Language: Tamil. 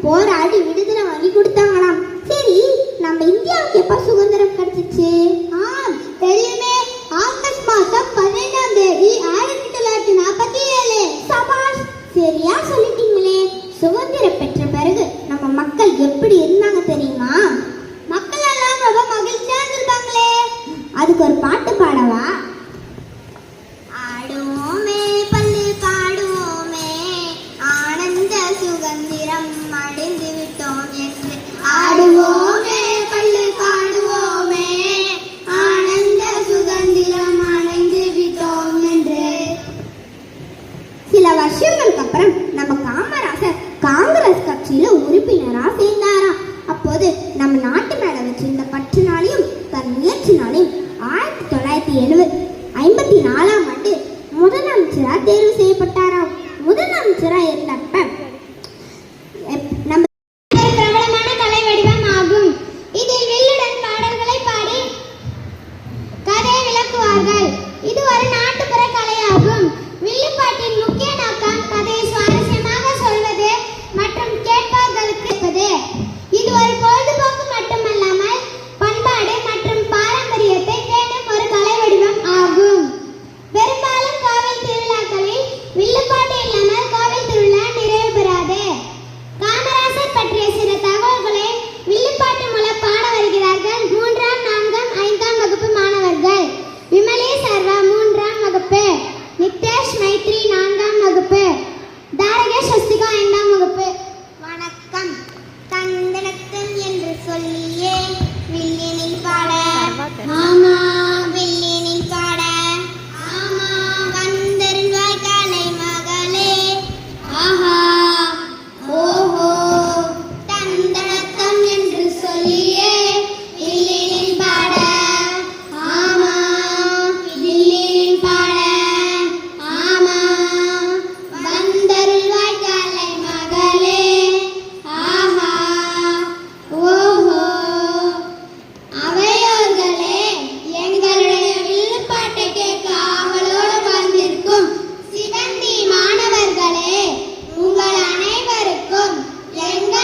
போராடி விடுதலை வாங்கி கொடுத்தாங்களாம். சரி, நம்ம இந்தியாவுக்கு எப்ப சுதந்திரம் கிடைச்சிச்சு? தெரியுமே, ஆகஸ்ட் மாதம் 15ஆம் தேதி 1947. சபாஷ், சரியா சொல்லிட்டீங்களே. சுதந்திரம் பெற்ற பிறகு நம்ம மக்கள் எப்படி இருந்தாங்க தெரியுமா? மக்கள் எல்லாம் ரொம்ப மகிழ்ச்சியா இருந்திருக்காங்களே. அதுக்கு ஒரு பாட்டு பாடவா? ஆடுவோமே பள்ளி காடுவோமே, ஆனந்த சுதந்திரம் அடைந்து விட்டோம் என்று. ஆடுவோமே பள்ளி காடுவோமே, ஆனந்த சுதந்திரம் அடைந்து விட்டோம் என்று. சில வருஷங்களுக்கு அப்புறம் நம்ம காமராசர் காங்கிரஸ் கட்சியில உறுப்பினரா சேர்ந்தாராம். அப்போது நம்ம நாட்டு மேல வச்சிருந்த பற்றுனாலையும் தன் முயற்சினாலையும் 1954ஆம் ஆண்டு முதலமைச்சரா தேர்வு செய்யப்பட்டாராம். முதலமைச்சரா இருந்தப்ப நம்ம பிரபலமான கலை வடிவம் ஆகும். இதில் வில்லுடன் பாடல்களை பாடி கதையை விளக்குவார்கள். இது ஒரு நாட்டுப்புற கலையாகும். வில்லுப்பாட்டின் முக்கிய நோக்கம் கதையை சுவாரஸ்யமாக சொல்வது மற்றும் கேட்பவர்களுக்கு இருப்பது. இது ஒரு பொழுதுபோக்கு மட்டுமல்லாமல் பண்பாடு மற்றும் பாரம்பரியத்தை பேணும் ஒரு கலை வடிவம் ஆகும். பெரும்பாலும் கோவில் திருவிழாக்களில் வில்லுப்பாட்டு இல்லாமல் கோவில் திருவிழா நிறைவு பெறாது. காமராசர் பற்றிய சில தகவல்களை வில்லுப்பாட்டு மூலம் பாட வருகிறார்கள் 3ஆம், 4ஆம், 5ஆம் வகுப்பு மாணவர்கள். விமலே சர்வா 3ஆம் வகுப்பு.